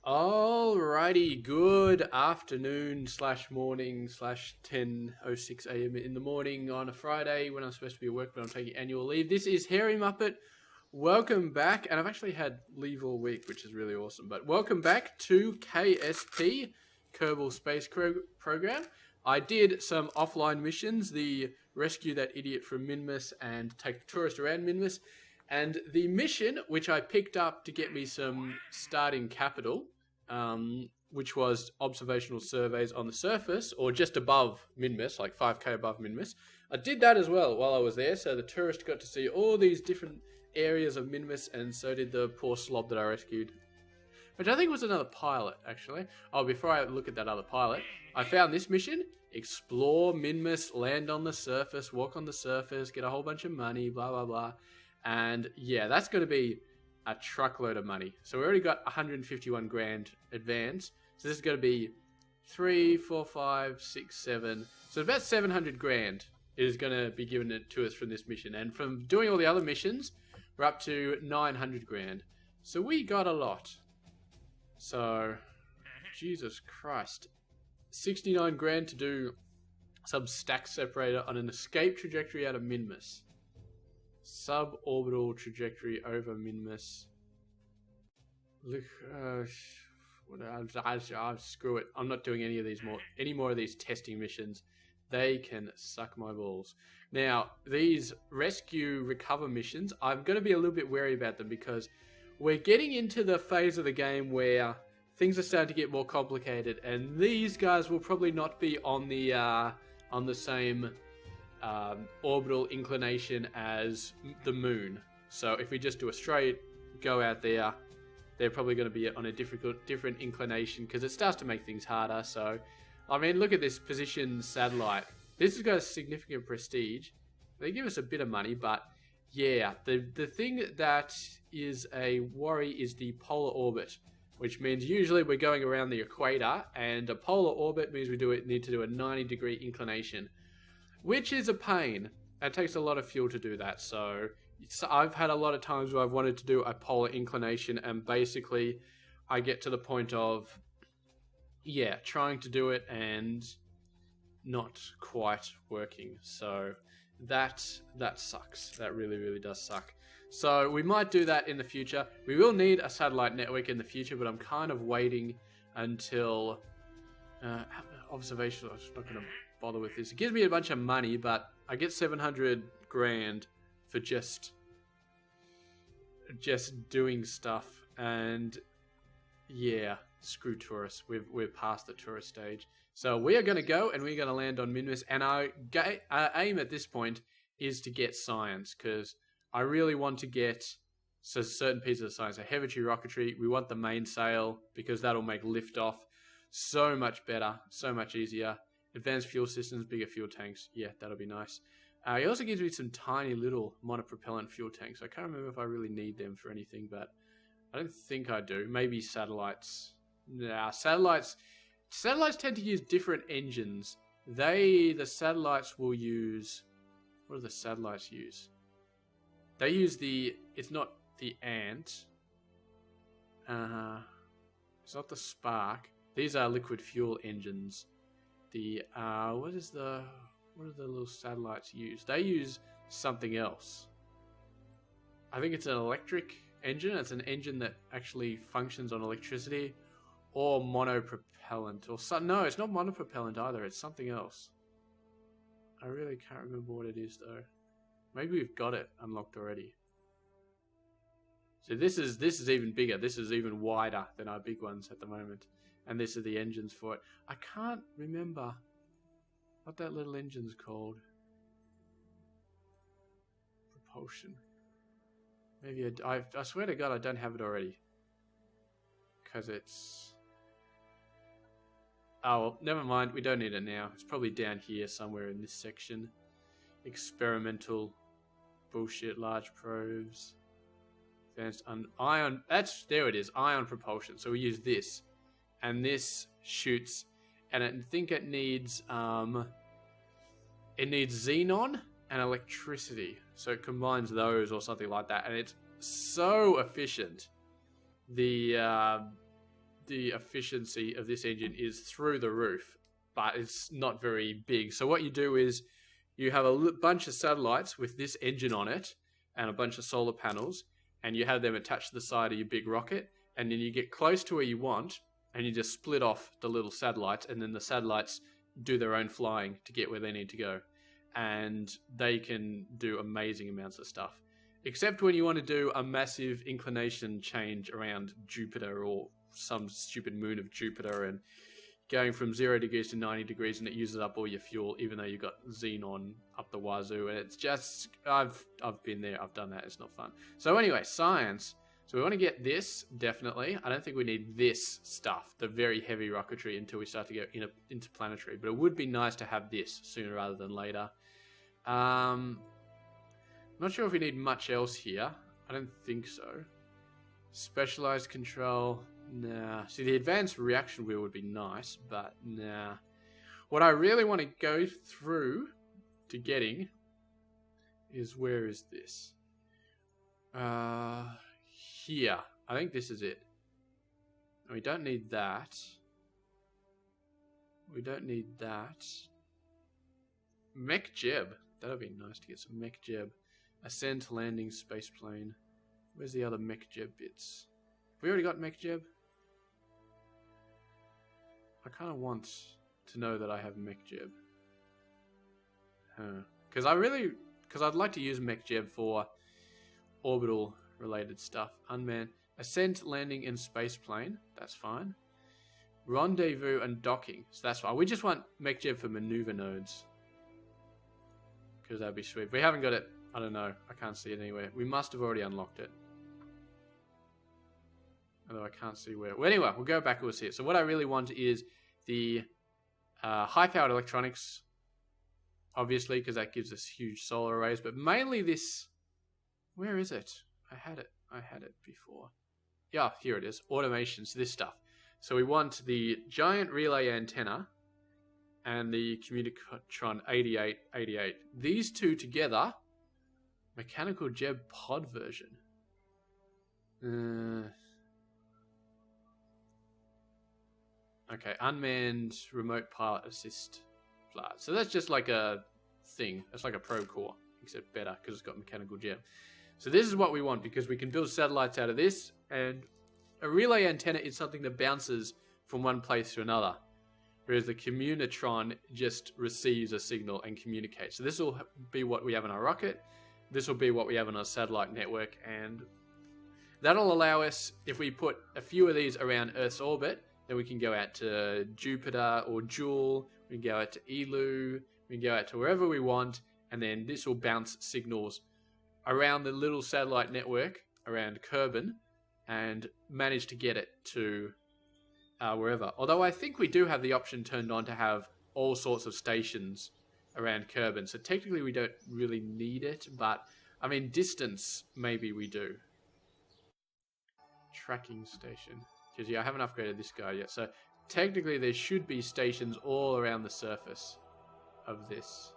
Alrighty, good afternoon slash morning slash 10:06 a.m. in the morning on a Friday when I'm supposed to be at work, but I'm taking annual leave. This is Hairymuppet. Welcome back, and I've actually had leave all week, which is really awesome. But welcome back to KSP, Kerbal Space Program. I did some offline missions, the rescue that idiot from Minmus and take the tourist around Minmus. And the mission, which I picked up to get me some starting capital, which was observational surveys on the surface, or just above Minmus, like 5k above Minmus. I did that as well while I was there, so the tourist got to see all these different areas of Minmus, and so did the poor slob that I rescued. Which I think was another pilot, actually. Oh, before I look at that other pilot, I found this mission. Explore Minmus, land on the surface, walk on the surface, get a whole bunch of money, blah, blah, blah. And yeah, that's going to be a truckload of money. So we already got 151 grand advance. So this is going to be 3, 4, 5, 6, 7. So about 700 grand is going to be given to us from this mission. And from doing all the other missions, we're up to 900 grand. So we got a lot. So, Jesus Christ. 69 grand to do some stack separator on an escape trajectory out of Minmus. Suborbital trajectory over Minmus. Look, screw it. I'm not doing any more of these testing missions. They can suck my balls. Now, these rescue recover missions, I'm going to be a little bit wary about them because we're getting into the phase of the game where things are starting to get more complicated, and these guys will probably not be on the same orbital inclination as the moon. So if we just do a straight go out there, they're probably going to be on a different inclination because it starts to make things harder. So, I mean, look at this position satellite. This has got a significant prestige. They give us a bit of money, but yeah, the thing that is a worry is the polar orbit, which means usually we're going around the equator, and a polar orbit means we need to do a 90-degree inclination, which is a pain. It takes a lot of fuel to do that. So I've had a lot of times where I've wanted to do a polar inclination, and basically I get to the point of, yeah, trying to do it and not quite working. So that sucks. That really, really does suck. So we might do that in the future. We will need a satellite network in the future, but I'm kind of waiting until observation. I'm just not going to bother with this. It gives me a bunch of money, but I get 700 grand for just doing stuff. And yeah, screw tourists. We're past the tourist stage. So we are going to go and we're going to land on Minmus. And our aim at this point is to get science, because I really want to get certain pieces of science. So heavy rocketry, we want the mainsail because that'll make liftoff so much better, so much easier. Advanced fuel systems, bigger fuel tanks. Yeah, that'll be nice. He also gives me some tiny little monopropellant fuel tanks. I can't remember if I really need them for anything, but I don't think I do. Maybe satellites. Nah, satellites tend to use different engines. The satellites will use... What do the satellites use? They use it's not the Ant. It's not the Spark. These are liquid fuel engines. What do the little satellites use? They use something else. I think it's an electric engine. It's an engine that actually functions on electricity, or monopropellant, no, it's not monopropellant either. It's something else. I really can't remember what it is though. Maybe we've got it unlocked already. So this is even bigger. This is even wider than our big ones at the moment. And this is the engines for it. I can't remember what that little engine's called. Propulsion. Maybe I swear to God I don't have it already. Because it's... Oh, well, never mind. We don't need it now. It's probably down here somewhere in this section. Experimental bullshit, large probes. Advanced ion. There it is. Ion propulsion. So we use this. And this shoots. And I think it needs xenon and electricity. So it combines those or something like that. And it's so efficient. The the efficiency of this engine is through the roof, but it's not very big. So what you do is you have a bunch of satellites with this engine on it and a bunch of solar panels, and you have them attached to the side of your big rocket, and then you get close to where you want, and you just split off the little satellites, and then the satellites do their own flying to get where they need to go. And they can do amazing amounts of stuff. Except when you want to do a massive inclination change around Jupiter or some stupid moon of Jupiter and going from 0 degrees to 90 degrees, and it uses up all your fuel, even though you've got xenon up the wazoo. And it's just, I've been there, I've done that, it's not fun. So anyway, science. So we want to get this, definitely. I don't think we need this stuff, the very heavy rocketry, until we start to go interplanetary. But it would be nice to have this sooner rather than later. I'm not sure if we need much else here. I don't think so. Specialized control, nah. See, the advanced reaction wheel would be nice, but nah. What I really want to go through to getting is, where is this? Here. I think this is it. We don't need that. We don't need that. Mech Jeb. That would be nice to get some Mech Jeb. Ascend to landing space plane. Where's the other Mech Jeb bits? Have we already got Mech Jeb? I kind of want to know that I have Mech Jeb. Because I'd like to use Mech Jeb for orbital related stuff. Unmanned. Ascent, landing in space plane. That's fine. Rendezvous and docking. So that's fine. We just want Mech Jeb for maneuver nodes. Because that'd be sweet. If we haven't got it, I don't know. I can't see it anywhere. We must have already unlocked it. Although I can't see where. Well, anyway, we'll go back and we'll see it. So what I really want is the high-powered electronics, obviously, because that gives us huge solar arrays. But mainly this... Where is it? I had it before. Yeah, here it is. Automations, this stuff. So we want the giant relay antenna and the Communicatron 8888. These two together, mechanical Jeb pod version. Okay, unmanned remote pilot assist. So that's just like a thing. That's like a probe core, except better because it's got mechanical Jeb. So this is what we want, because we can build satellites out of this, and a relay antenna is something that bounces from one place to another, whereas the Communitron just receives a signal and communicates. So this will be what we have in our rocket, this will be what we have in our satellite network, and that'll allow us, if we put a few of these around Earth's orbit, then we can go out to Jupiter or Joule, we can go out to Elu, we can go out to wherever we want, and then this will bounce signals around the little satellite network around Kerbin and manage to get it to wherever. Although I think we do have the option turned on to have all sorts of stations around Kerbin, so technically we don't really need it, but I mean distance maybe we do. Tracking station, because yeah, I haven't upgraded this guy yet, so technically there should be stations all around the surface of this.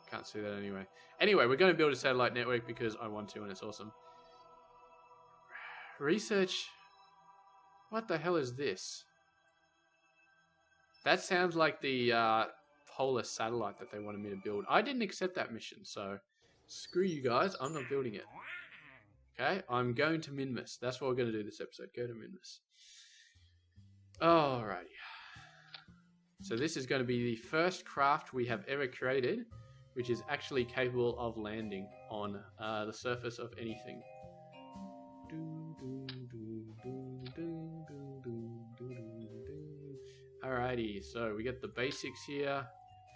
Can't see that anyway. Anyway, we're going to build a satellite network because I want to, and it's awesome. Research. What the hell is this? That sounds like the polar satellite that they wanted me to build. I didn't accept that mission, so screw you guys. I'm not building it. Okay, I'm going to Minmus. That's what we're going to do this episode. Go to Minmus. Alrighty. So this is going to be the first craft we have ever created, which is actually capable of landing on the surface of anything. Alrighty, so we get the basics here.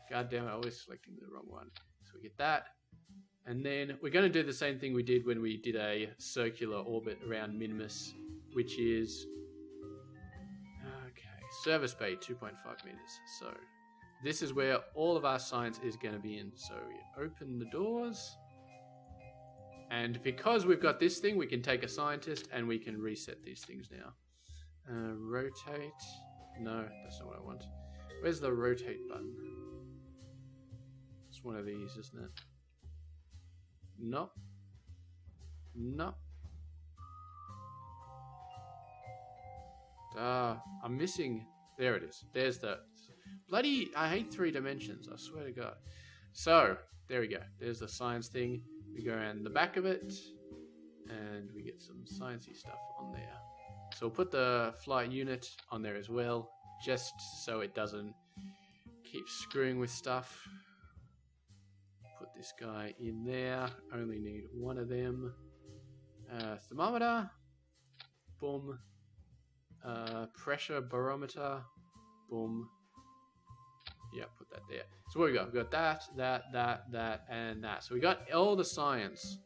God damn it, I always selecting the wrong one. So we get that. And then we're going to do the same thing we did when we did a circular orbit around Minmus, which is... Okay, service bay, 2.5 meters. So... this is where all of our science is going to be in. So we open the doors. And because we've got this thing, we can take a scientist and we can reset these things now. Rotate. No, that's not what I want. Where's the rotate button? It's one of these, isn't it? No. No. I'm missing. There it is. There's the bloody. I hate 3 dimensions. I swear to God. So there we go. There's the science thing. We go around the back of it, and we get some sciencey stuff on there. So we'll put the flight unit on there as well, just so it doesn't keep screwing with stuff. Put this guy in there. Only need 1 of them. Thermometer. Boom. Pressure barometer. Boom. Yeah, put that there. So what we got? We got that, and that. So we got all the science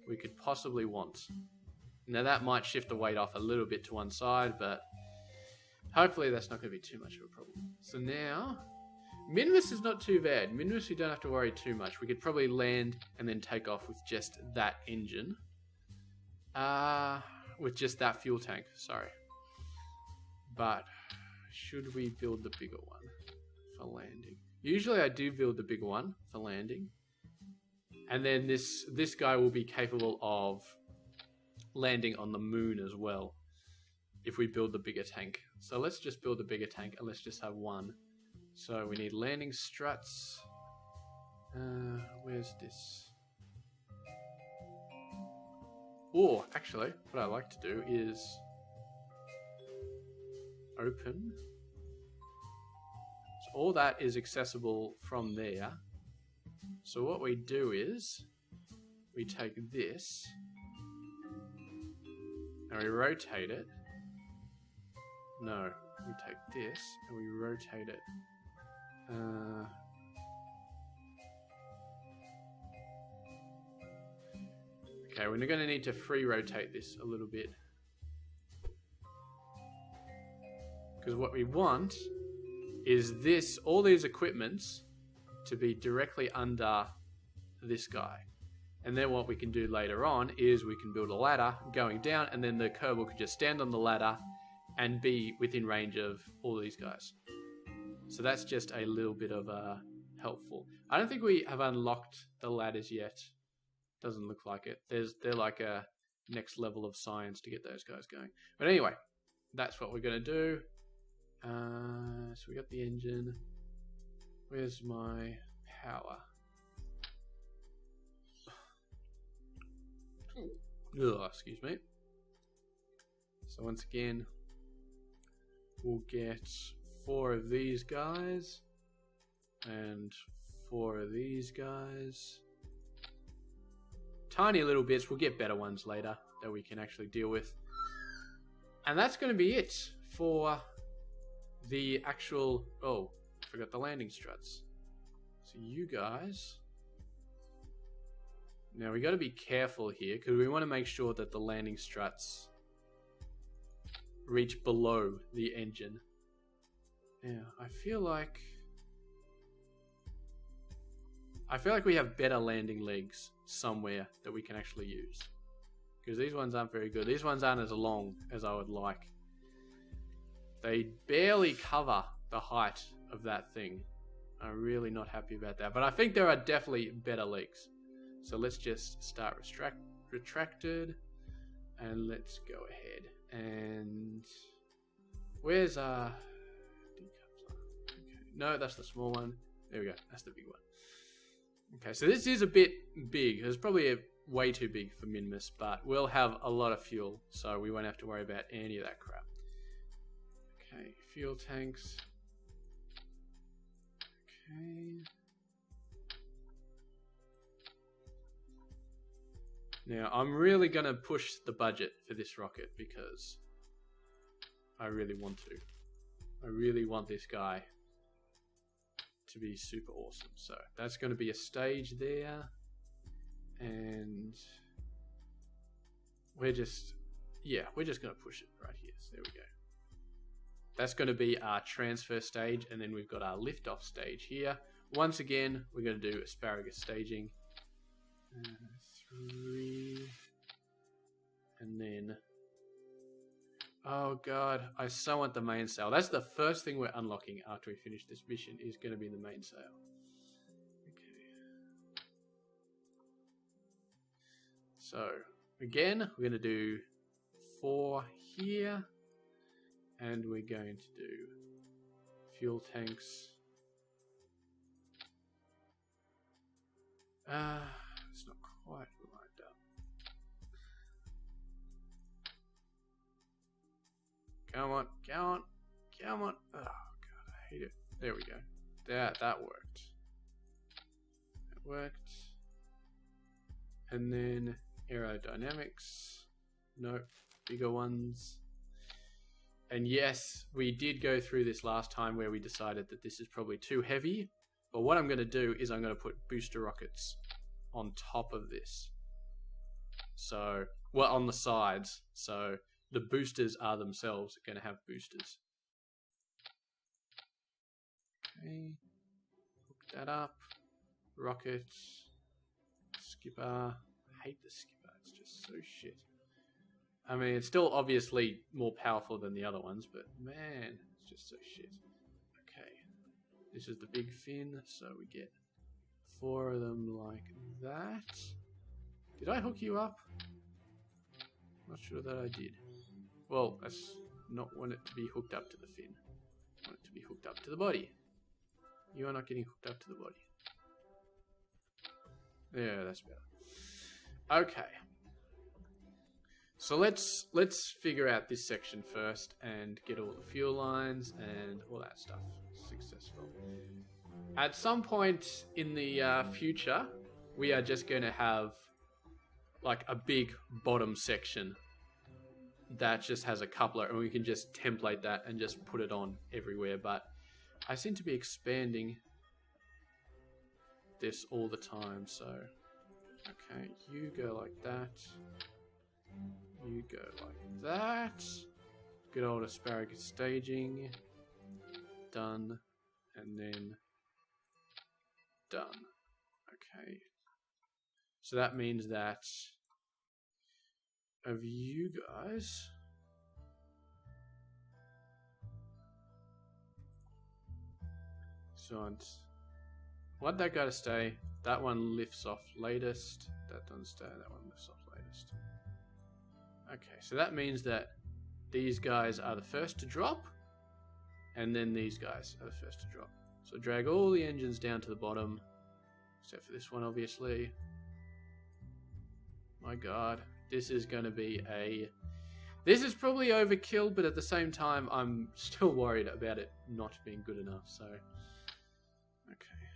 we could possibly want. Now that might shift the weight off a little bit to one side, but hopefully that's not going to be too much of a problem. So now, Minmus is not too bad. Minmus we don't have to worry too much. We could probably land and then take off with just that engine. With just that fuel tank, sorry. But should we build the bigger one for landing? Usually I do build the bigger one for landing. And then this guy will be capable of landing on the moon as well if we build the bigger tank. So let's just build the bigger tank and let's just have 1. So we need landing struts. Where's this? Oh, actually, what I like to do is open. So all that is accessible from there. So what we do is we take this and we rotate it. No, we take this and we rotate it. Okay, we're going to need to free rotate this a little bit. Because what we want is this, all these equipments to be directly under this guy. And then what we can do later on is we can build a ladder going down, and then the Kerbal could just stand on the ladder and be within range of all these guys. So that's just a little bit of helpful. I don't think we have unlocked the ladders yet. Doesn't look like it. They're like a next level of science to get those guys going. But anyway, that's what we're going to do. So we got the engine. Where's my power? Ugh, excuse me. So once again, we'll get 4 of these guys and 4 of these guys. Tiny little bits. We'll get better ones later that we can actually deal with. And that's going to be it for the actual... Oh, I forgot the landing struts. So you guys... Now we got to be careful here because we want to make sure that the landing struts reach below the engine. Now, I feel like we have better landing legs somewhere that we can actually use. Because these ones aren't very good. These ones aren't as long as I would like. They barely cover the height of that thing. I'm really not happy about that. But I think there are definitely better legs. So let's just start retracted. And let's go ahead. And where's our... Okay. No, that's the small one. There we go. That's the big one. Okay, so this is a bit big. It's probably way too big for Minmus, but we'll have a lot of fuel, so we won't have to worry about any of that crap. Okay, fuel tanks. Okay. Now, I'm really going to push the budget for this rocket because I really want to. I really want this guy to be super awesome. So that's going to be a stage there. And we're just going to push it right here. So there we go. That's going to be our transfer stage. And then we've got our liftoff stage here. Once again, we're going to do asparagus staging. 3. And then... Oh god, I so want the mainsail. That's the first thing we're unlocking after we finish this mission, is going to be the mainsail. Okay. So, again, we're going to do 4 here. And we're going to do fuel tanks. It's not quite lined up. Come on, come on, come on. Oh god, I hate it. There we go. That worked. That worked. And then aerodynamics. Nope. Bigger ones. And yes, we did go through this last time where we decided that this is probably too heavy. But what I'm going to do is I'm going to put booster rockets on top of this. So, well, on the sides. So the boosters are themselves going to have boosters. Okay. Hook that up. Rocket. Skipper. I hate the skipper. It's just so shit. I mean, it's still obviously more powerful than the other ones, but man, it's just so shit. Okay. This is the big fin, so we get 4 of them like that. Did I hook you up? Not sure that I did. Well, I not want it to be hooked up to the fin. I want it to be hooked up to the body. You are not getting hooked up to the body. Yeah, that's better. Okay. So let's figure out this section first and get all the fuel lines and all that stuff successful. At some point in the future, we are just going to have like a big bottom section that just has a coupler, and we can just template that and just put it on everywhere. But I seem to be expanding this all the time, so okay, you go like that. You go like that. Good old asparagus staging. Done. And then done. Okay. So that means that of you guys, so want that guy to stay. That one lifts off latest. That doesn't stay. That one lifts off latest. Okay, so that means that these guys are the first to drop, and then these guys are the first to drop. So drag all the engines down to the bottom, except for this one, obviously. My god, this is going to be a... This is probably overkill, but at the same time, I'm still worried about it not being good enough, so... Okay.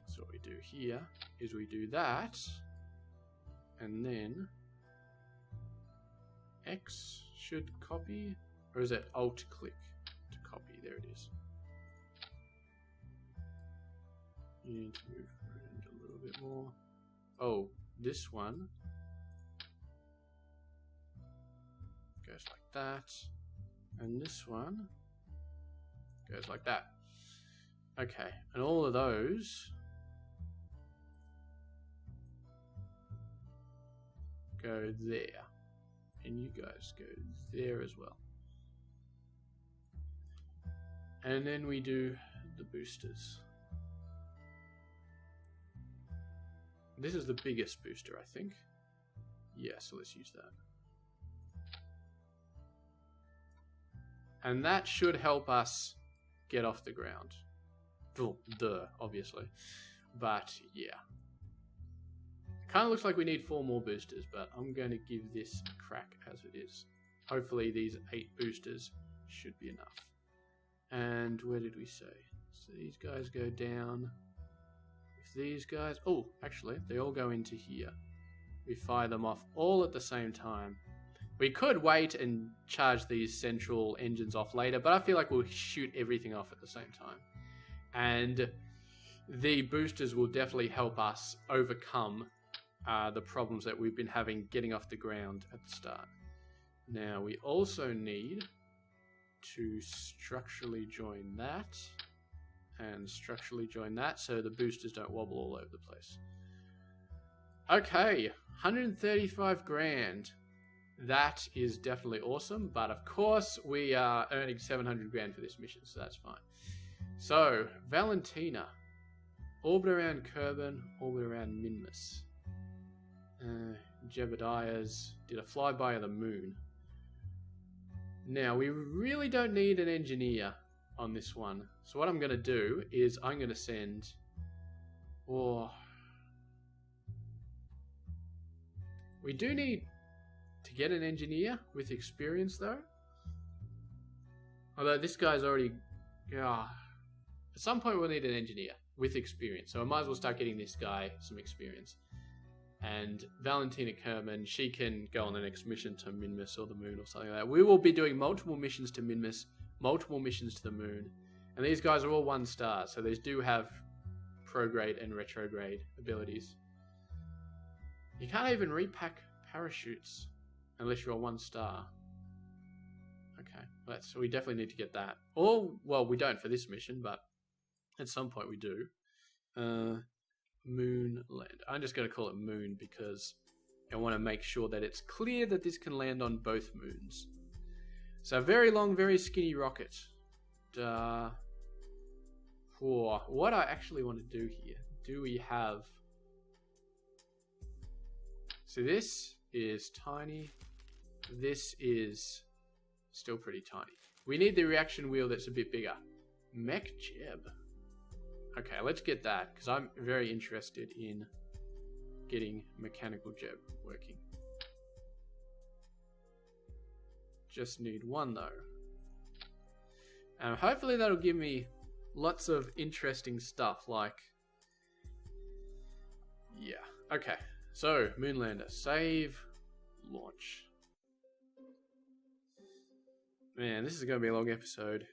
So what we do here is we do that... And then X should copy, or is it Alt click to copy? There it is. You need to move around a little bit more. Oh, this one goes like that, and this one goes like that. Okay, and all of those go there, and you guys go there as well. And then we do the boosters. This is the biggest booster, I think. Yeah, so let's use that. And that should help us get off the ground. Well, duh, obviously. But, yeah. Kind of looks like we need 4 more boosters, but I'm going to give this a crack as it is. Hopefully these 8 boosters should be enough. And where did we say? So these guys go down. If these guys... Oh, actually, they all go into here. We fire them off all at the same time. We could wait and charge these central engines off later, but I feel like we'll shoot everything off at the same time. And the boosters will definitely help us overcome the problems that we've been having getting off the ground at the start. Now, we also need to structurally join that and structurally join that so the boosters don't wobble all over the place. Okay, 135 grand. That is definitely awesome, but of course we are earning 700 grand for this mission, so that's fine. So, Valentina. Orbit around Kerbin, orbit around Minmus. Jebediah's did a flyby of the moon. Now, we really don't need an engineer on this one. So what I'm going to do is I'm going to send... Oh, we do need to get an engineer with experience, though. Although this guy's already... At some point we'll need an engineer with experience. So I might as well start getting this guy some experience. And Valentina Kerman, she can go on the next mission to Minmus or the moon or something like that. We will be doing multiple missions to Minmus, multiple missions to the moon. And these guys are all 1 star, so they do have prograde and retrograde abilities. You can't even repack parachutes unless you're a 1 star. Okay, so we definitely need to get that. Or, well, we don't for this mission, but at some point we do. Moon land. I'm just going to call it moon because I want to make sure that it's clear that this can land on both moons. So very long, very skinny rocket. What I actually want to do here, do we have... So this is tiny. This is still pretty tiny. We need the reaction wheel that's a bit bigger. Mech Jeb. Okay, let's get that, because I'm very interested in getting mechanical Jeb working. Just need 1 though. And hopefully that'll give me lots of interesting stuff like... Yeah, okay. So, Moonlander, save, launch. Man, this is going to be a long episode.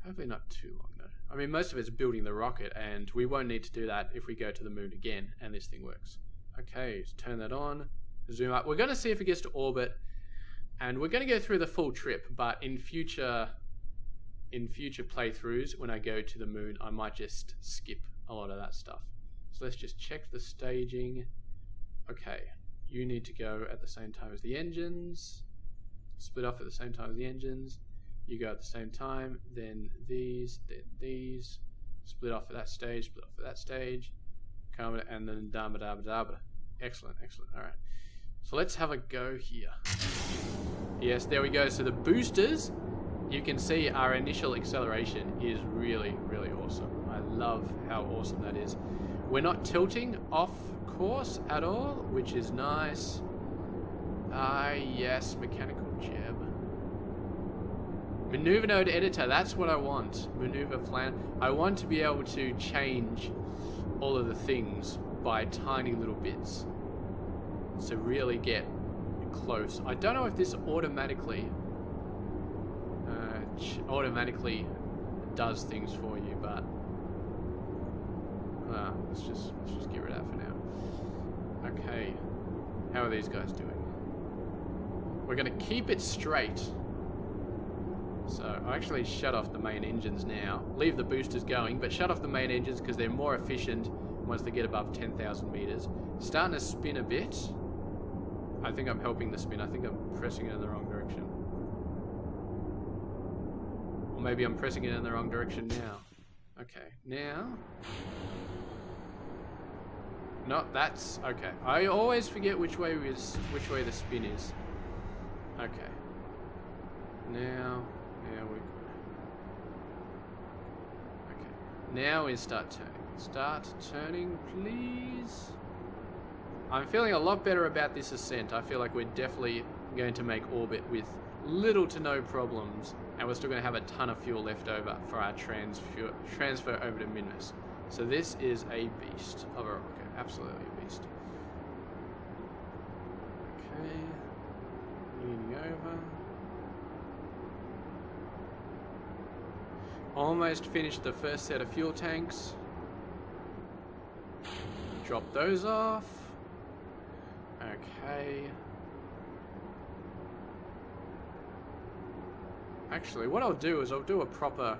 Hopefully not too long though. I mean, most of it's building the rocket, and we won't need to do that if we go to the moon again and this thing works. Okay, let's turn that on. Zoom up. We're going to see if it gets to orbit, and we're going to go through the full trip, but in future playthroughs, when I go to the moon, I might just skip a lot of that stuff. So let's just check the staging. Okay, you need to go at the same time as the engines. Split off at the same time as the engines. You go at the same time, then these, split off at that stage, split off at that stage, come and then dabba dabba dabba. Excellent, excellent. All right. So let's have a go here. Yes, there we go. So the boosters, you can see our initial acceleration is really, really awesome. I love how awesome that is. We're not tilting off course at all, which is nice. Yes, mechanical Jeb. Maneuver node editor, that's what I want. Maneuver plan. I want to be able to change all of the things by tiny little bits to really get close. I don't know if this automatically does things for you, but let's just get rid of that for now. Okay, how are these guys doing? We're going to keep it straight. So I actually shut off the main engines now. Leave the boosters going, but shut off the main engines because they're more efficient once they get above 10,000 meters. Starting to spin a bit. I think I'm helping the spin. I think I'm pressing it in the wrong direction. Or maybe I'm pressing it in the wrong direction now. Okay, now... No, that's... Okay. I always forget which way the spin is. Okay. Now we... Okay. Now we start turning. Start turning, please. I'm feeling a lot better about this ascent. I feel like we're definitely going to make orbit with little to no problems, and we're still going to have a ton of fuel left over for our transfer over to Minmus. So this is a beast of a rocket. Absolutely a beast. Okay. Leaning over. Almost finished the first set of fuel tanks. Drop those off. Okay. Actually, what I'll do is I'll do a proper...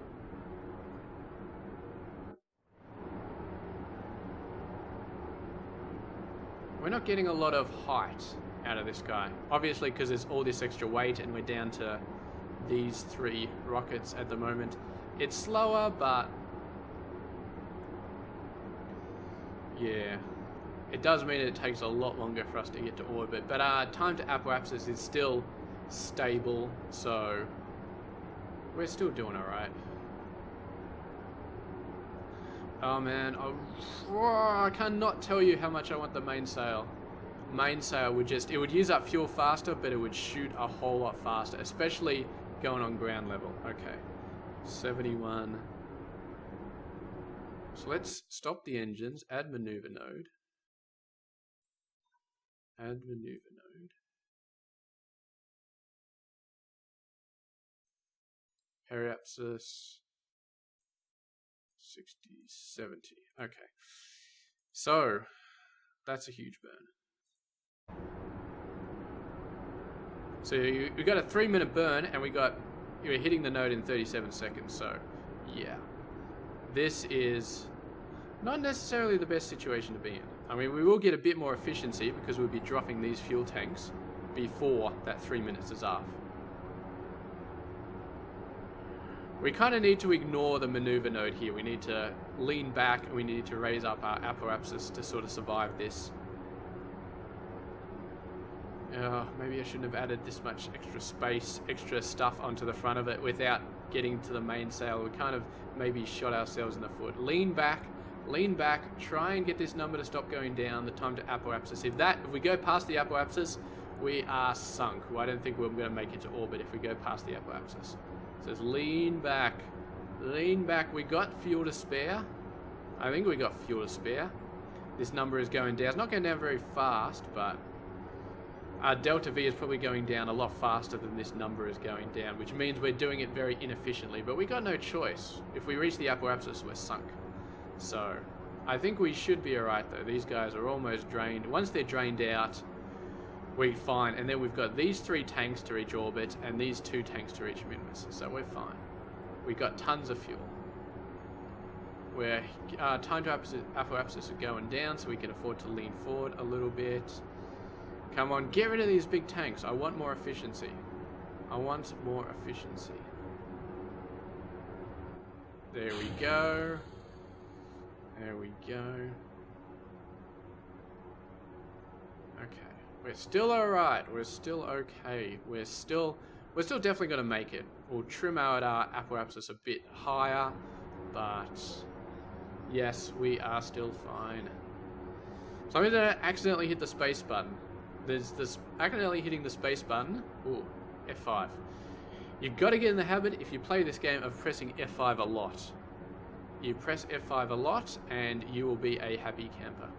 We're not getting a lot of height out of this guy. Obviously, because there's all this extra weight and we're down to these 3 rockets at the moment. It's slower, but... Yeah. It does mean it takes a lot longer for us to get to orbit, but time to apoapsis is still stable, so we're still doing alright. Oh man, I cannot tell you how much I want the mainsail. Mainsail would just, it would use up fuel faster, but it would shoot a whole lot faster, especially going on ground level. Okay, 71. So let's stop the engines, add maneuver node. Add maneuver node. Hairymuppet 60, 70. Okay. So that's a huge burn. So we got a 3-minute burn, and you're hitting the node in 37 seconds. So yeah, this is not necessarily the best situation to be in. I mean, we will get a bit more efficiency because we'll be dropping these fuel tanks before that 3 minutes is up. We kind of need to ignore the maneuver node here. We need to lean back and we need to raise up our apoapsis to sort of survive this. Maybe I shouldn't have added this much extra space, extra stuff onto the front of it without getting to the mainsail. We kind of maybe shot ourselves in the foot. Lean back, try and get this number to stop going down, the time to apoapsis. If we go past the apoapsis, we are sunk. Well, I don't think we're going to make it to orbit if we go past the apoapsis. So it's lean back. We got fuel to spare. I think we got fuel to spare. This number is going down. It's not going down very fast, but our delta V is probably going down a lot faster than this number is going down, which means we're doing it very inefficiently, but we got no choice. If we reach the apoapsis, we're sunk. So I think we should be alright though. These guys are almost drained. Once they're drained out, we're fine. And then we've got these 3 tanks to reach orbit and these 2 tanks to reach Minmus. So we're fine. We got tons of fuel. We're time to apoapsis are going down, so we can afford to lean forward a little bit. Come on, get rid of these big tanks. I want more efficiency. There we go. Okay. We're still alright. We're still okay. We're still definitely going to make it. We'll trim out our apoapsis a bit higher, but yes, we are still fine. So I'm going to accidentally hit the space button. There's this accidentally hitting the space button. Ooh, F5. You've got to get in the habit, if you play this game, of pressing F5 a lot. You press F5 a lot, and you will be a happy camper.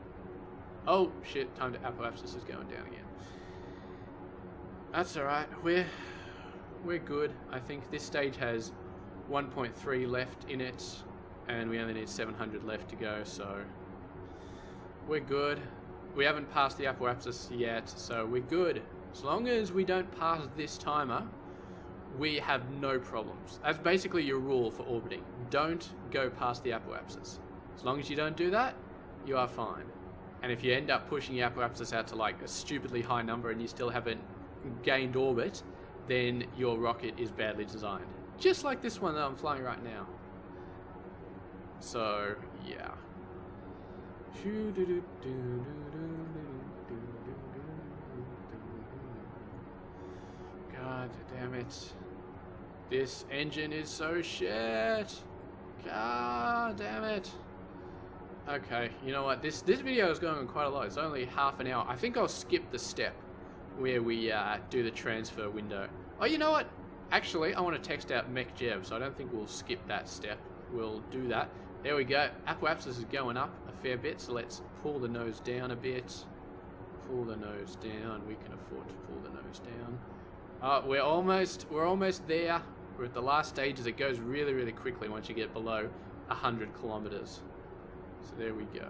Oh shit! Time to apoapsis is going down again. That's all right. We're good. I think this stage has 1.3 left in it, and we only need 700 left to go. So we're good. We haven't passed the apoapsis yet, so we're good. As long as we don't pass this timer, we have no problems. That's basically your rule for orbiting. Don't go past the apoapsis. As long as you don't do that, you are fine. And if you end up pushing your apoapsis out to like a stupidly high number and you still haven't gained orbit, then your rocket is badly designed. Just like this one that I'm flying right now. So, yeah. God damn it. This engine is so shit. God damn it. Okay, you know what? This video is going on quite a lot. It's only half an hour. I think I'll skip the step where we do the transfer window. Oh, you know what? Actually, I want to text out MechJev, so I don't think we'll skip that step. We'll do that. There we go. Apoapsis is going up a fair bit, so let's pull the nose down a bit. Pull the nose down. We can afford to pull the nose down. We're almost there. We're at the last stages. It goes really, really quickly once you get below 100 kilometers. So there we go.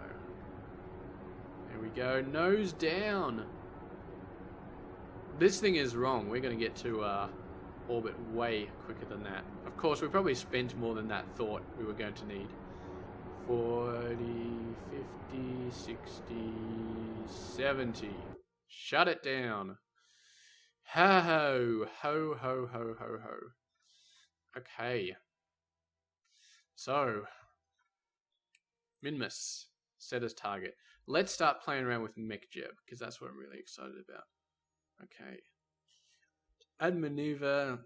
There we go. Nose down. This thing is wrong. We're going to get to orbit way quicker than that. Of course, we probably spent more than that thought we were going to need. 40, 50, 60, 70. Shut it down. Ho, ho, ho, ho, ho, ho. Okay. So, Minmus, set as target. Let's start playing around with MechJeb, because that's what I'm really excited about. Okay. Add maneuver,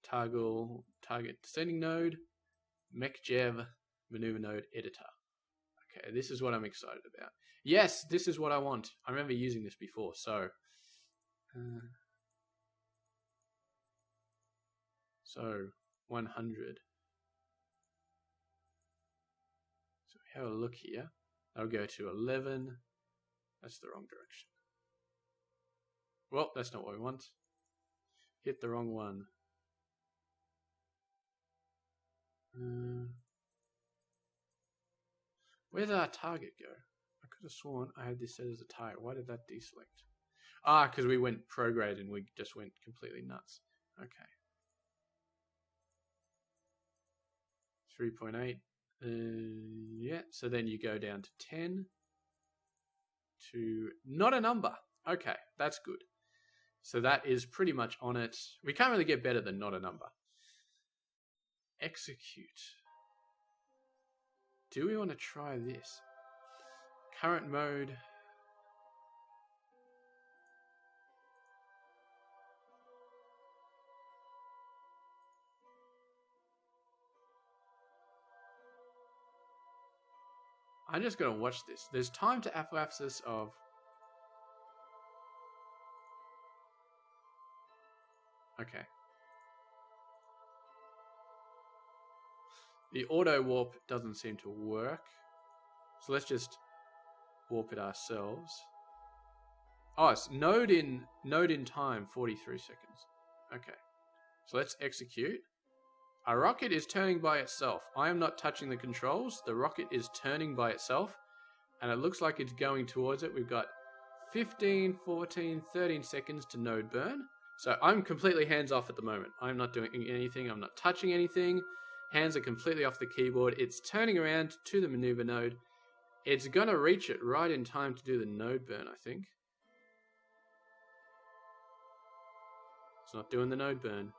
target descending node, MechJeb, maneuver node, editor. Okay, this is what I'm excited about. Yes, this is what I want. I remember using this before, so... So, 100. So we have a look here. I'll go to 11. That's the wrong direction. Well, that's not what we want. Hit the wrong one. Where's our target go? I could have sworn I had this set as a target. Why did that deselect? Ah, because we went prograde and we just went completely nuts. Okay. 3.8. Yeah, so then you go down to 10 to not a number. Okay, that's good. So that is pretty much on it. We can't really get better than not a number. Execute. Do we want to try this? Current mode. I'm just going to watch this. There's time to apophysis of... Okay. The auto warp doesn't seem to work. So let's just warp it ourselves. Oh, it's node in time, 43 seconds. Okay. So let's execute. Our rocket is turning by itself. I am not touching the controls. The rocket is turning by itself. And it looks like it's going towards it. We've got 15, 14, 13 seconds to node burn. So I'm completely hands off at the moment. I'm not doing anything. I'm not touching anything. Hands are completely off the keyboard. It's turning around to the maneuver node. It's going to reach it right in time to do the node burn, I think. It's not doing the node burn.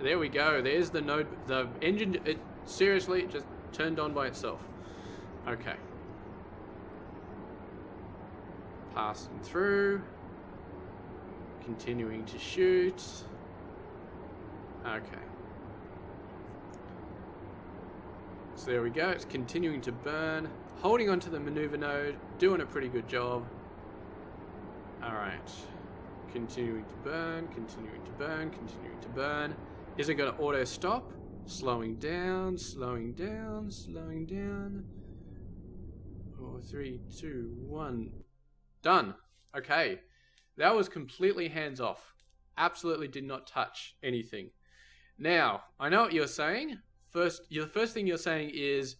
There we go. There's the node. The engine, it seriously just turned on by itself. Okay. Passing through. Continuing to shoot. Okay. So there we go. It's continuing to burn. Holding onto the maneuver node. Doing a pretty good job. Alright. Continuing to burn, continuing to burn, continuing to burn. Is it going to auto stop? Slowing down, slowing down, slowing down. 4, 3, 2, 1. Done. Okay. That was completely hands off. Absolutely did not touch anything. Now, I know what you're saying. The first thing you're saying is,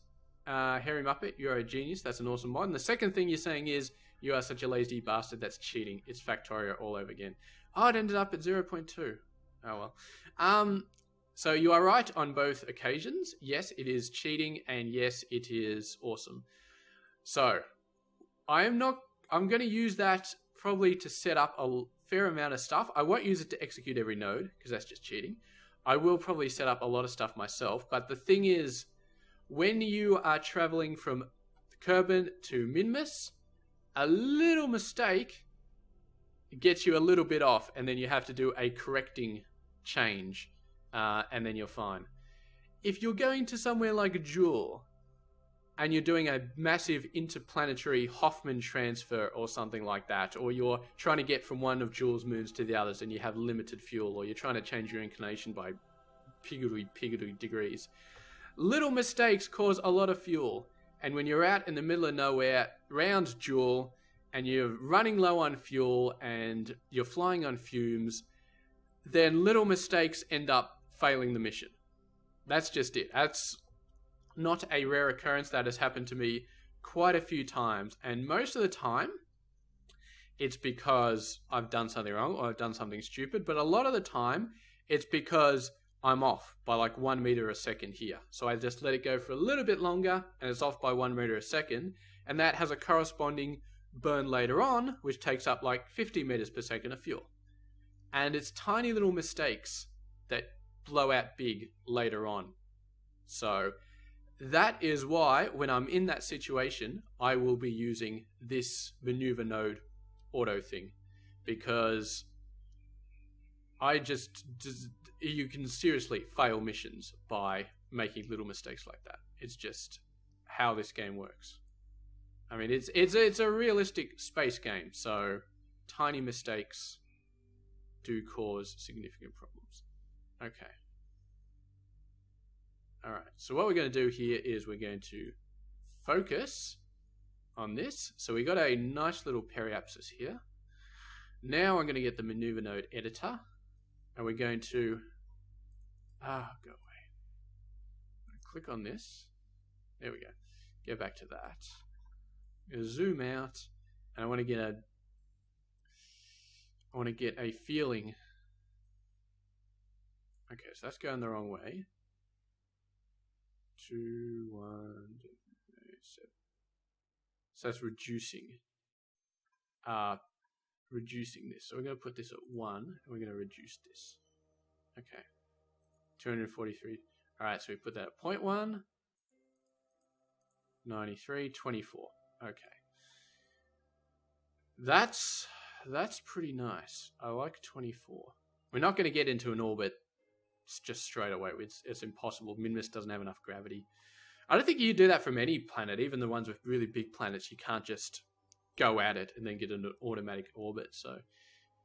Hairymuppet, you're a genius. That's an awesome mod. And the second thing you're saying is, you are such a lazy bastard. That's cheating. It's Factorio all over again. Oh, it ended up at 0.2. Oh, well. So you are right on both occasions. Yes, it is cheating. And yes, it is awesome. So I'm going to use that probably to set up a fair amount of stuff. I won't use it to execute every node because that's just cheating. I will probably set up a lot of stuff myself. But the thing is, when you are traveling from Kerbin to Minmus, a little mistake gets you a little bit off, and then you have to do a correcting change, and then you're fine. If you're going to somewhere like Joule, and you're doing a massive interplanetary Hoffman transfer or something like that, or you're trying to get from one of Joule's moons to the others and you have limited fuel, or you're trying to change your inclination by piggly degrees, little mistakes cause a lot of fuel. And when you're out in the middle of nowhere, round Joule, and you're running low on fuel, and you're flying on fumes, then little mistakes end up failing the mission. That's just it. That's not a rare occurrence. That has happened to me quite a few times. And most of the time, it's because I've done something wrong or I've done something stupid. But a lot of the time, it's because I'm off by like 1 meter a second here. So I just let it go for a little bit longer and it's off by 1 meter a second. And that has a corresponding burn later on, which takes up like 50 meters per second of fuel. And it's tiny little mistakes that blow out big later on. So that is why, when I'm in that situation, I will be using this maneuver node auto thing. Because you can seriously fail missions by making little mistakes like that. It's just how this game works. I mean, it's a realistic space game, so tiny mistakes do cause significant problems. Okay. Alright, so what we're going to do here is we're going to focus on this. So we got a nice little periapsis here. Now I'm going to get the maneuver node editor, and we're going to go away. Click on this. There we go. Go back to that. I'm going to zoom out, and I want to get a feeling. Okay, so that's going the wrong way. 2, 1, 2, 7. So that's reducing this. So we're going to put this at 1, and we're going to reduce this. Okay. 243. Alright, so we put that at 0.1. 93, 24. Okay. That's pretty nice. I like 24. We're not going to get into an orbit just straight away. It's impossible. Minmus doesn't have enough gravity. I don't think you do that from any planet, even the ones with really big planets. You can't just go at it and then get an automatic orbit. So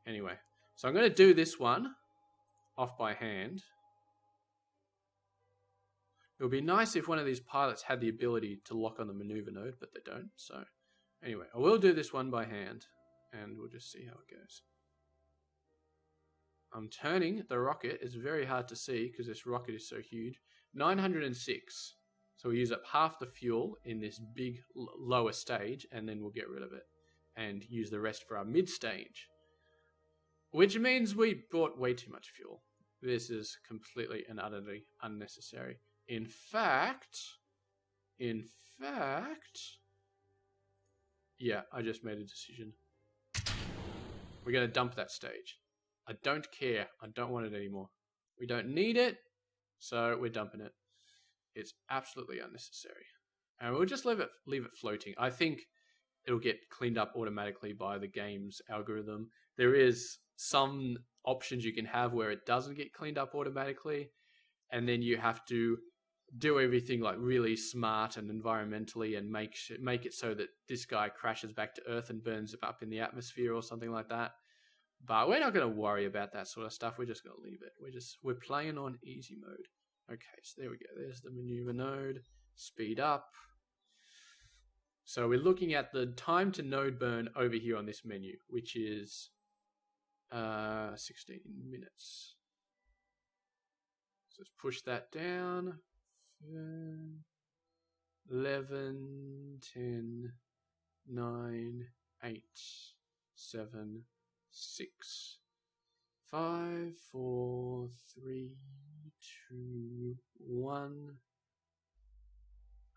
anyway, so I'm going to do this one off by hand. It would be nice if one of these pilots had the ability to lock on the maneuver node, but they don't. So anyway, I will do this one by hand, and we'll just see how it goes. I'm turning the rocket. It's very hard to see because this rocket is so huge. 906. So we use up half the fuel in this big lower stage, and then we'll get rid of it and use the rest for our mid stage. Which means we bought way too much fuel. This is completely and utterly unnecessary. In fact, yeah, I just made a decision. We're going to dump that stage. I don't care. I don't want it anymore. We don't need it, so we're dumping it. It's absolutely unnecessary. And we'll just leave it floating. I think it'll get cleaned up automatically by the game's algorithm. There is some options you can have where it doesn't get cleaned up automatically, and then you have to do everything like really smart and environmentally and make it so that this guy crashes back to Earth and burns up in the atmosphere or something like that. But we're not going to worry about that sort of stuff. We're just going to leave it. We're playing on easy mode. Okay, so there we go. There's the maneuver node. Speed up. So we're looking at the time to node burn over here on this menu, which is 16 minutes. So let's push that down. 11, 10, 9, 8, 7, 6, 5, 4, 3, 2, 1.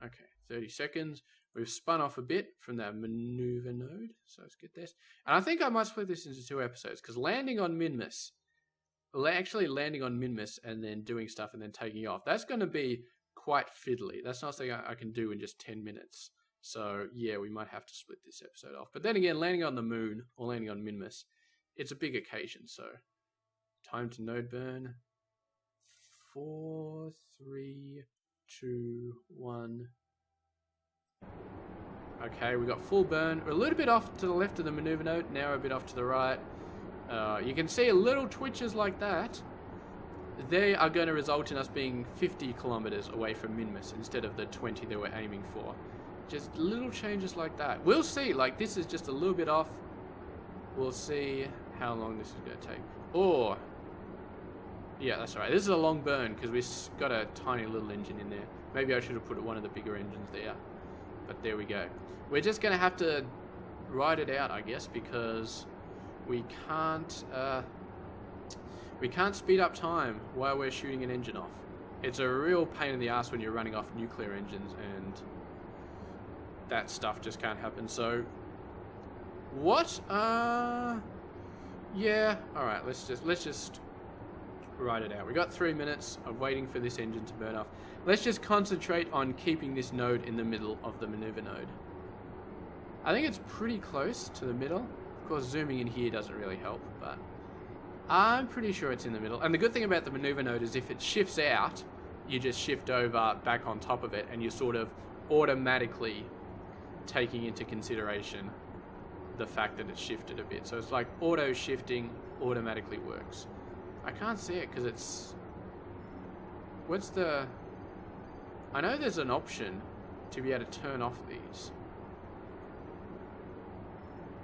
Okay, 30 seconds. We've spun off a bit from that maneuver node, so let's get this. And I think I might split this into 2 episodes, because landing on Minmus and then doing stuff and then taking off, that's going to be quite fiddly. That's not something I can do in just 10 minutes. So yeah, we might have to split this episode off. But then again, landing on the moon or landing on Minmus, it's a big occasion. So time to node burn. 4, 3, 2, 1. Okay, we got full burn. We're a little bit off to the left of the maneuver node. Now we're a bit off to the right. You can see little twitches like that. They are going to result in us being 50 kilometers away from Minmus instead of the 20 that we're aiming for. Just little changes like that. We'll see. Like, this is just a little bit off. We'll see how long this is going to take. Or, yeah, that's right. This is a long burn because we've got a tiny little engine in there. Maybe I should have put one of the bigger engines there. But there we go. We're just going to have to ride it out, I guess, because we can't speed up time while we're shooting an engine off. It's a real pain in the ass when you're running off nuclear engines, and that stuff just can't happen. So, what? Yeah. All right. Let's just ride it out. We got 3 minutes of waiting for this engine to burn off. Let's just concentrate on keeping this node in the middle of the maneuver node. I think it's pretty close to the middle. Of course, zooming in here doesn't really help, but I'm pretty sure it's in the middle. And the good thing about the maneuver node is if it shifts out, you just shift over back on top of it, and you're sort of automatically taking into consideration the fact that it's shifted a bit. So it's like auto shifting automatically works. I can't see it because it's... What's the... I know there's an option to be able to turn off these.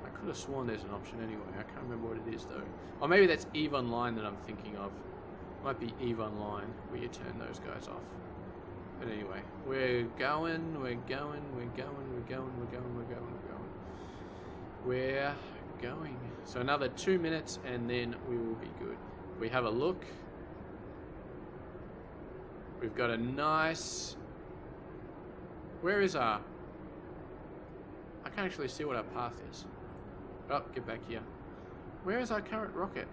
I could have sworn there's an option anyway. I can't remember what it is though. Or maybe that's EVE Online that I'm thinking of. Might be EVE Online where you turn those guys off. But anyway, we're going. We're going. So another 2 minutes and then we will be good. We have a look. We've got a nice... Where is our... I can't actually see what our path is. Oh, get back here. Where is our current rocket?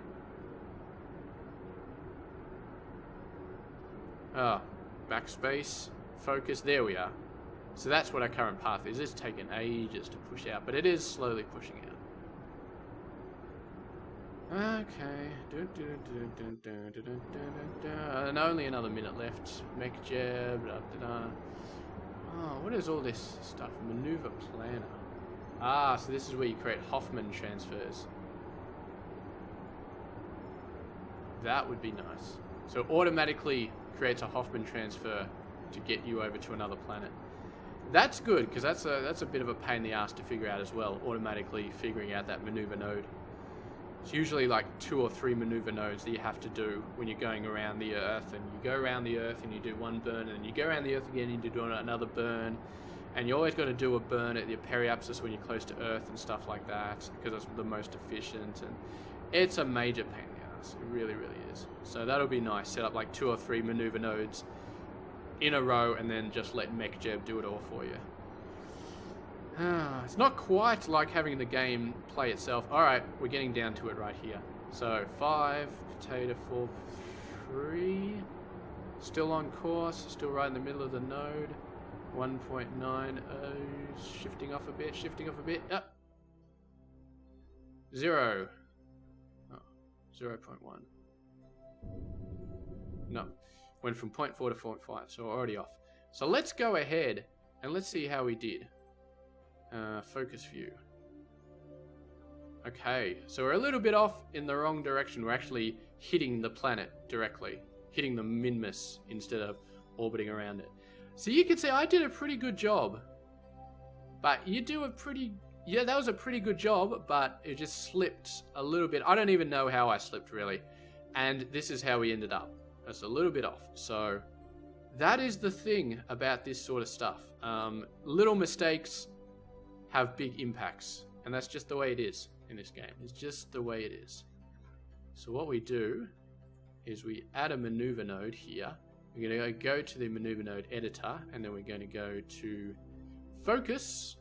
Oh, backspace, focus, there we are. So that's what our current path is. It's taken ages to push out, but it is slowly pushing out. Okay. And only another minute left. Mech jab. Oh, what is all this stuff? Maneuver planner. Ah, so this is where you create Hoffman transfers. That would be nice. So automatically creates a Hoffman transfer to get you over to another planet. That's good, because that's a bit of a pain in the ass to figure out as well, automatically figuring out that maneuver node. It's usually like 2 or 3 maneuver nodes that you have to do when you're going around the Earth, and you go around the Earth and you do one burn, and then you go around the Earth again and you do another burn, and you always got to do a burn at the periapsis when you're close to Earth and stuff like that, because it's the most efficient, and it's a major pain in the ass. It really, really is. So that'll be nice. Set up like 2 or 3 maneuver nodes in a row, and then just let MechJeb do it all for you. It's not quite like having the game play itself. Alright, we're getting down to it right here. So 5, potato 4, 3. Still on course, still right in the middle of the node. 1.90, shifting off a bit. 0. Oh, 0.1. No, went from 0.4 to 0.5, so we're already off. So let's go ahead and let's see how we did. Focus view. Okay, so we're a little bit off in the wrong direction. We're actually hitting the planet directly, hitting the Minmus instead of orbiting around it. So you can say I did a pretty good job, but you do a pretty... Yeah, that was a pretty good job, but it just slipped a little bit. I don't even know how I slipped, really. And this is how we ended up. That's a little bit off. So that is the thing about this sort of stuff. Little mistakes have big impacts, and that's just the way it is in this game. It's just the way it is. So what we do is we add a maneuver node here. We're going to go to the maneuver node editor, and then we're going to go to focus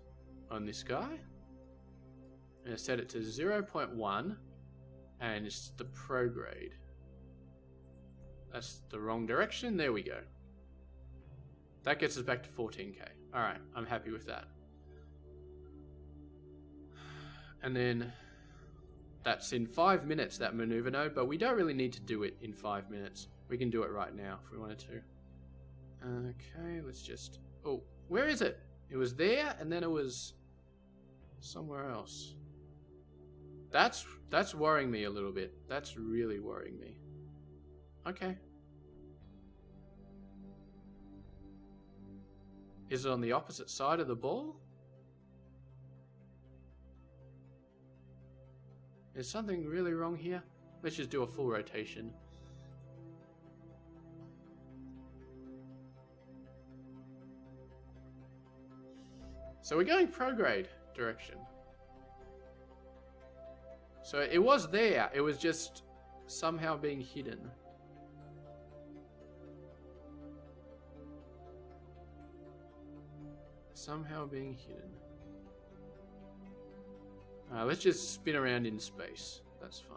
on this guy. And set it to 0.1, and it's the prograde. That's the wrong direction. There we go. That gets us back to 14k. Alright, I'm happy with that. And then that's in 5 minutes, that maneuver node, but we don't really need to do it in 5 minutes. We can do it right now if we wanted to. Okay, let's just... Oh, where is it? It was there, and then it was somewhere else. That's worrying me a little bit. That's really worrying me. Okay. Is it on the opposite side of the ball? Is something really wrong here? Let's just do a full rotation. So we're going prograde direction. So it was there, it was just somehow being hidden. Somehow being hidden. Let's just spin around in space. That's fine.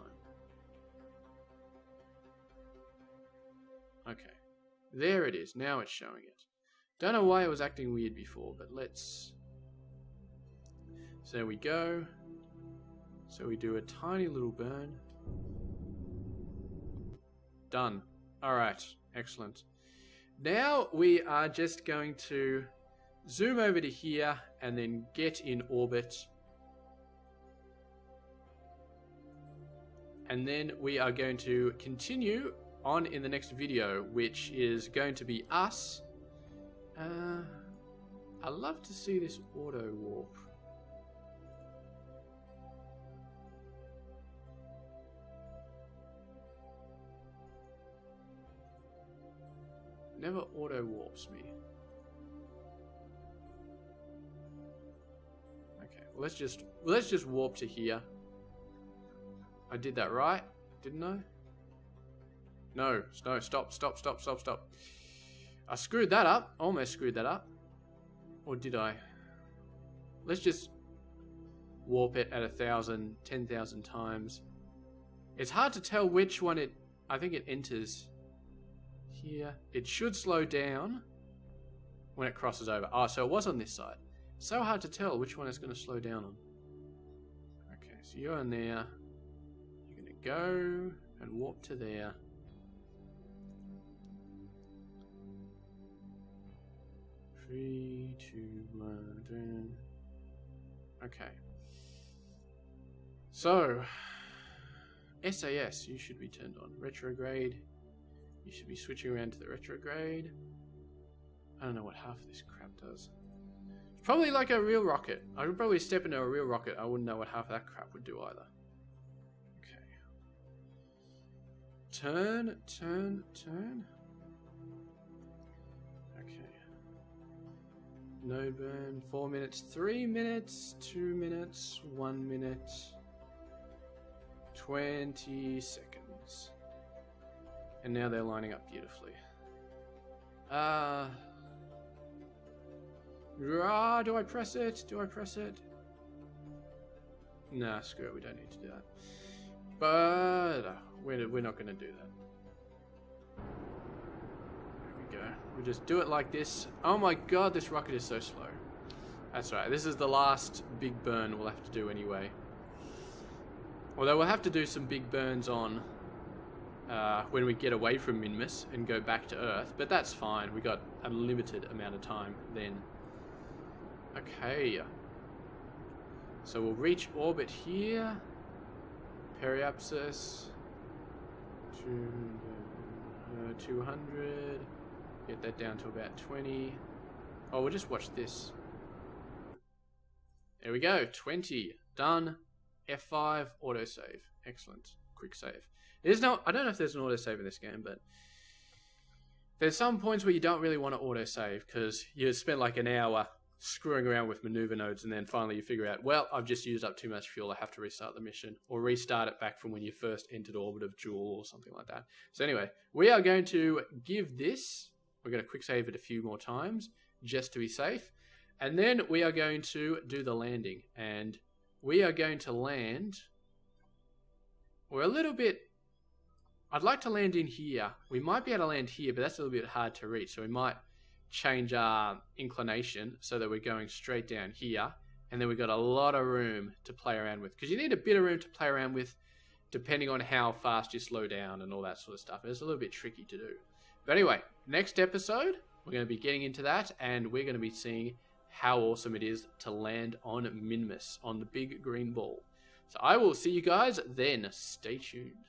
Okay. There it is. Now it's showing it. Don't know why it was acting weird before, but let's... So there we go. So we do a tiny little burn. Done. Alright. Excellent. Now we are just going to zoom over to here and then get in orbit. And then we are going to continue on in the next video, which is going to be us. I'd love to see this auto warp. Never auto warps me. Okay, well, let's just warp to here. I did that right, didn't I? No, stop. I screwed that up. Almost screwed that up. Or did I? Let's just warp it at 1,000, 10,000 times. It's hard to tell which one I think it enters here. It should slow down when it crosses over. Oh, so it was on this side. So hard to tell which one it's going to slow down on. Okay, so you're in there. You're going to go and warp to there. Three, two, one. Okay. So, SAS, you should be turned on. Retrograde. You should be switching around to the retrograde. I don't know what half of this crap does. It's probably like a real rocket. I would probably step into a real rocket. I wouldn't know what half of that crap would do either. Okay. Turn. No burn. 4 minutes, 3 minutes, 2 minutes, 1 minute, 20 seconds. And now they're lining up beautifully. Do I press it? Nah, screw it. We don't need to do that. But we're not going to do that. Go. We'll just do it like this. Oh my god, this rocket is so slow. That's right, this is the last big burn we'll have to do anyway. Although we'll have to do some big burns on when we get away from Minmus and go back to Earth, but that's fine. We got a limited amount of time then. Okay. So we'll reach orbit here. Periapsis. 200. Get that down to about 20. Oh, we'll just watch this. There we go. 20. Done. F5. Autosave. Excellent. Quick save. There's no... I don't know if there's an autosave in this game, but... There's some points where you don't really want to autosave because you spend like an hour screwing around with maneuver nodes and then finally you figure out, well, I've just used up too much fuel. I have to restart the mission or restart it back from when you first entered orbit of Joule or something like that. So anyway, we are going to give this... We're going to quick save it a few more times just to be safe. And then we are going to do the landing. And we are going to land... We're a little bit... I'd like to land in here. We might be able to land here, but that's a little bit hard to reach. So we might change our inclination so that we're going straight down here. And then we've got a lot of room to play around with. Because you need a bit of room to play around with depending on how fast you slow down and all that sort of stuff. It's a little bit tricky to do. But anyway, next episode, we're going to be getting into that, and we're going to be seeing how awesome it is to land on Minmus, on the big green ball. So I will see you guys then. Stay tuned.